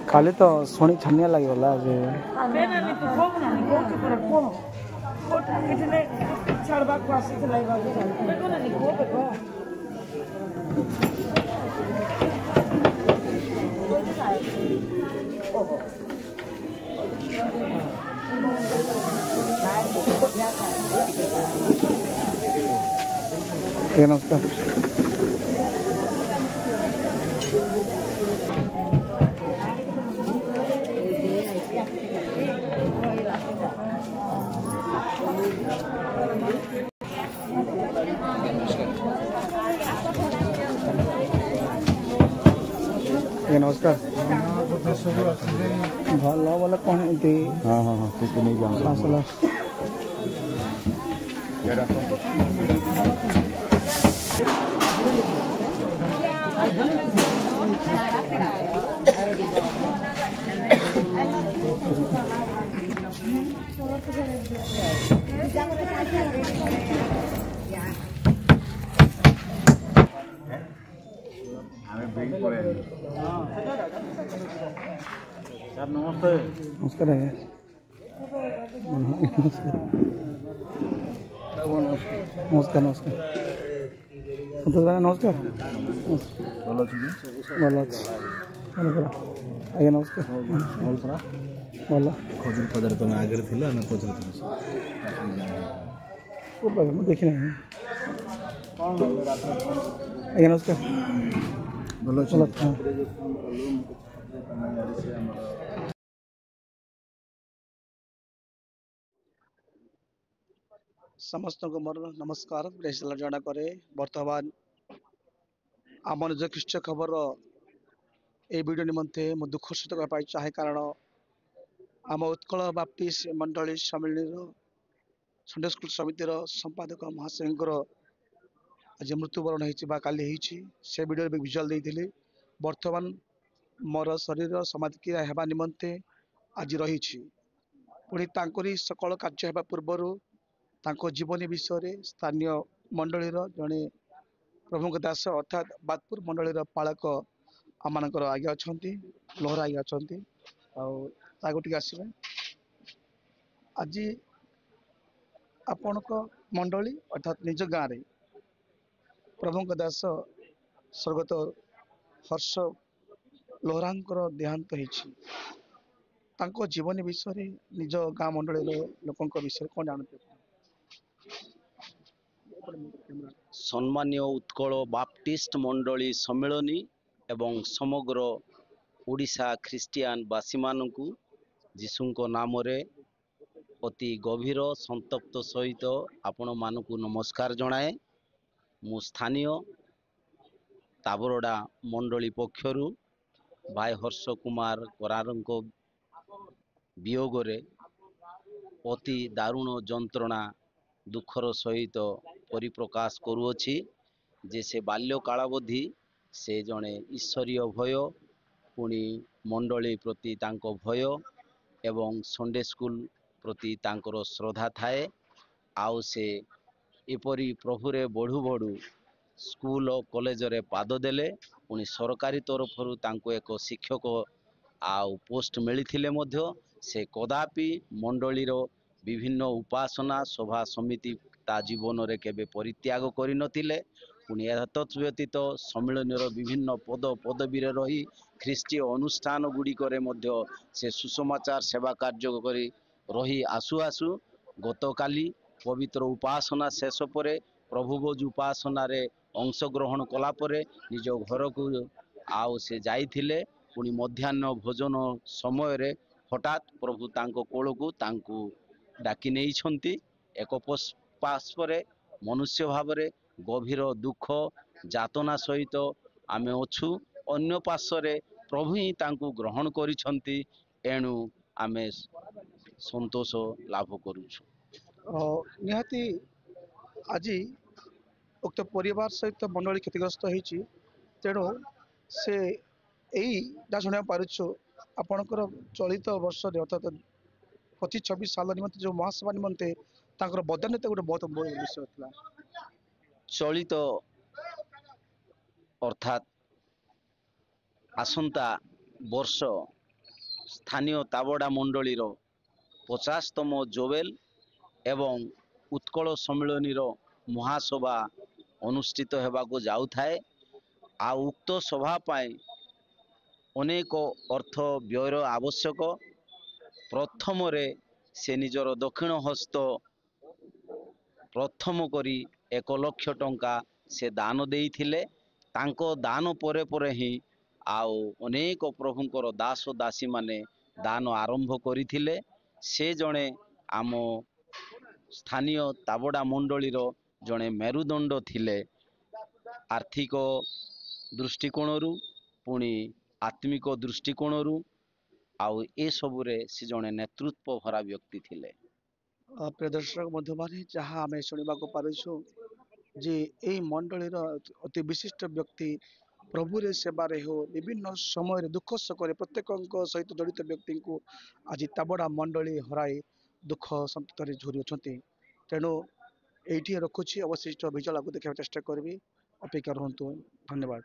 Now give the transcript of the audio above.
खाली तो शुणी छानिया लगेगा जे नमस्कार नमस्कार भल भल कौन हाँ हाँ हाँ ठीक नहीं जाऊँगा नमस्ते नमस्कार नमस्कार नमस्कार नमस्कार भल भल आज्ञा नमस्कार भल खजूर खजार तुम आगे थी खजूर मुझे देखी ना आज्ञा नमस्कार भल समस्त को मोर नमस्कार जना करे बर्तमान आम निज ख्रीष्ट खबर ये वीडियो निमंते मु दुख सहित कहना चाहे कारण आम उत्कल बाप्टिस्ट मंडली सम्मिलन ସଣ୍ଡେ ସ୍କୁଲ ସମିତିର ସମ୍ପାଦକ ମହାଶୟଙ୍କର ଆଜି ମୃତ୍ୟୁବରଣ ହେଇଛି ବା କାଲି ହେଇଛି। ସେ ଭିଡ଼ିଓରେ ବି ଭିଜୁଆଲ ଦେଇଥିଲି। ବର୍ତ୍ତମାନ ମୋର ଶରୀର ସମାଧିକ୍ରିୟା ହେବା ନିମନ୍ତେ ଆଜି ରହିଛି। ପୁଣି ତାଙ୍କରି ସକଳ କାର୍ଯ୍ୟ ହେବା ପୂର୍ବରୁ ତାଙ୍କ ଜୀବନୀ ବିଷୟରେ ସ୍ଥାନୀୟ ମଣ୍ଡଳୀର ଜଣେ ପ୍ରଭୁଙ୍କ ଦାସ ଅର୍ଥାତ୍ ବାଦପୁର ମଣ୍ଡଳୀର ପାଳକ ଆମମାନଙ୍କର ଆଜ୍ଞା ଅଛନ୍ତି, ଲୋହରା ଆଜ୍ଞା ଅଛନ୍ତି। ଆଉ ତାକୁ ଟିକେ ଆସିବେ। ଆଜି ଆପଣଙ୍କ ମଣ୍ଡଳୀ ଅର୍ଥାତ୍ ନିଜ ଗାଁରେ ପ୍ରଭୁଙ୍କ ଦାସ ସ୍ୱର୍ଗତ ହର୍ଷ ଲୋହରାଙ୍କର ଦେହାନ୍ତ ହେଇଛି। ତାଙ୍କ ଜୀବନୀ ବିଷୟରେ ନିଜ ଗାଁ ମଣ୍ଡଳୀର ଲୋକଙ୍କ ବିଷୟରେ କ'ଣ ଜାଣନ୍ତି? ସମ୍ମାନୀୟ ଉତ୍କଳ ବାପ୍ଟିଷ୍ଟ ମଣ୍ଡଳୀ ସମ୍ମିଳନୀ ଏବଂ ସମଗ୍ର ଓଡ଼ିଶା ଖ୍ରୀଷ୍ଟିଆନ ବାସୀମାନଙ୍କୁ ଯୀଶୁଙ୍କ ନାମରେ ଅତି ଗଭୀର ସନ୍ତପ୍ତ ସହିତ ଆପଣମାନଙ୍କୁ ନମସ୍କାର ଜଣାଏ। ମୁଁ ସ୍ଥାନୀୟ ତାବରଡ଼ା ମଣ୍ଡଳୀ ପକ୍ଷରୁ ଭାଇ ହର୍ଷ କୁମାର କରାରଙ୍କ ବିୟୋଗରେ ଅତି ଦାରୁଣ ଯନ୍ତ୍ରଣା ଦୁଃଖର ସହିତ ପରିପ୍ରକାଶ କରୁଅଛି ଯେ ସେ ବାଲ୍ୟ କାଳାବଧି ସେ ଜଣେ ଈଶ୍ୱରୀୟ ଭୟ, ପୁଣି ମଣ୍ଡଳୀ ପ୍ରତି ତାଙ୍କ ଭୟ ଏବଂ ସଣ୍ଡେ ସ୍କୁଲ ପ୍ରତି ତାଙ୍କର ଶ୍ରଦ୍ଧା ଥାଏ। ଆଉ ସେ ଏପରି ପ୍ରଭୁରେ ବଢ଼ୁ ବଢ଼ୁ ସ୍କୁଲ ଓ କଲେଜରେ ପାଦ ଦେଲେ। ପୁଣି ସରକାରୀ ତରଫରୁ ତାଙ୍କୁ ଏକ ଶିକ୍ଷକ ଆଉ ପୋଷ୍ଟ ମିଳିଥିଲେ ମଧ୍ୟ ସେ କଦାପି ମଣ୍ଡଳୀର ବିଭିନ୍ନ ଉପାସନା ସଭା ସମିତି ତା ଜୀବନରେ କେବେ ପରିତ୍ୟାଗ କରିନଥିଲେ। ପୁଣି ଏତତ୍ ବ୍ୟତୀତ ସମ୍ମିଳନୀର ବିଭିନ୍ନ ପଦ ପଦବୀରେ ରହି ଖ୍ରୀଷ୍ଟୀୟ ଅନୁଷ୍ଠାନ ଗୁଡ଼ିକରେ ମଧ୍ୟ ସେ ସୁସମାଚାର ସେବା କାର୍ଯ୍ୟ କରି ରହି ଆସୁ ଆସୁ ଗତକାଲି ପବିତ୍ର ଉପାସନା ଶେଷ ପରେ ପ୍ରଭୁ ଭୋଜ ଉପାସନାରେ ଅଂଶଗ୍ରହଣ କଲା ପରେ ନିଜ ଘରକୁ ଆଉ ସେ ଯାଇଥିଲେ। ପୁଣି ମଧ୍ୟାହ୍ନ ଭୋଜନ ସମୟରେ ହଠାତ୍ ପ୍ରଭୁ ତାଙ୍କ କୋଳକୁ ତାଙ୍କୁ ଡାକି ନେଇଛନ୍ତି। ଏକ ପାର୍ଶ୍ୱରେ ମନୁଷ୍ୟ ଭାବରେ ଗଭୀର ଦୁଃଖ ଯାତନା ସହିତ ଆମେ ଅଛୁ, ଅନ୍ୟ ପାର୍ଶ୍ୱରେ ପ୍ରଭୁ ହିଁ ତାଙ୍କୁ ଗ୍ରହଣ କରିଛନ୍ତି। ଏଣୁ ଆମେ ସନ୍ତୋଷ ଲାଭ କରୁଛୁ। ନିହାତି ଆଜି ଉକ୍ତ ପରିବାର ସହିତ ମଣ୍ଡଳୀ କ୍ଷତିଗ୍ରସ୍ତ ହେଇଛି। ତେଣୁ ସେ ଏଇ ଯାହା ଶୁଣିବାକୁ ପାରୁଛୁ ଆପଣଙ୍କର ଚଳିତ ବର୍ଷରେ ଅର୍ଥାତ୍ 25-26 ସାଲ ନିମନ୍ତେ ଯେଉଁ ମହାସଭା ନିମନ୍ତେ ତାଙ୍କର ବଦାନ୍ୟତା ଗୋଟେ ବହୁତ ବଡ଼ ବିଷୟ ଥିଲା। ଚଳିତ ଅର୍ଥାତ୍ ଆସନ୍ତା ବର୍ଷ ସ୍ଥାନୀୟ ତାବଡ଼ା ମଣ୍ଡଳୀର 50ତମ ଜୋବେଲ ଏବଂ ଉତ୍କଳ ସମ୍ମିଳନୀର ମହାସଭା ଅନୁଷ୍ଠିତ ହେବାକୁ ଯାଉଥାଏ। ଆଉ ଉକ୍ତ ସଭା ପାଇଁ ଅନେକ ଅର୍ଥ ବ୍ୟୟର ଆବଶ୍ୟକ। ପ୍ରଥମରେ ସେ ନିଜର ଦକ୍ଷିଣ ହସ୍ତ ପ୍ରଥମ କରି 1 ଲକ୍ଷ ଟଙ୍କା ସେ ଦାନ ଦେଇଥିଲେ। ତାଙ୍କ ଦାନ ପରେ ପରେ ହିଁ ଆଉ ଅନେକ ପ୍ରଭୁଙ୍କର ଦାସ ଦାସୀମାନେ ଦାନ ଆରମ୍ଭ କରିଥିଲେ। ସେ ଜଣେ ଆମ ସ୍ଥାନୀୟ ତାବଡ଼ା ମଣ୍ଡଳୀର ଜଣେ ମେରୁଦଣ୍ଡ ଥିଲେ। ଆର୍ଥିକ ଦୃଷ୍ଟିକୋଣରୁ ପୁଣି ଆତ୍ମିକ ଦୃଷ୍ଟିକୋଣରୁ ଆଉ ଏସବୁରେ ସେ ଜଣେ ନେତୃତ୍ୱ ଭରା ବ୍ୟକ୍ତି ଥିଲେ। ପ୍ରିୟ ଦର୍ଶକ ବନ୍ଧୁମାନେ, ଯାହା ଆମେ ଶୁଣିବାକୁ ପାରୁଛୁ ଯେ ଏହି ମଣ୍ଡଳୀର ଅତି ବିଶିଷ୍ଟ ବ୍ୟକ୍ତି ପ୍ରଭୁରେ ସେବାରେ ହେଉ ବିଭିନ୍ନ ସମୟରେ ଦୁଃଖ ଶୋକରେ ପ୍ରତ୍ୟେକଙ୍କ ସହିତ ଜଡ଼ିତ ବ୍ୟକ୍ତିଙ୍କୁ ଆଜି ତାବଡ଼ା ମଣ୍ଡଳୀ ହରାଇ ଦୁଃଖ ସନ୍ତପ୍ତରେ ଝୁରି ଅଛନ୍ତି। ତେଣୁ ଏଇଠି ରଖୁଛି, ଅବଶିଷ୍ଟ ଭିଜୁଆଲ୍ ଆଗକୁ ଦେଖିବାକୁ ଚେଷ୍ଟା କରିବି। ଅପେକ୍ଷା ରୁହନ୍ତୁ। ଧନ୍ୟବାଦ।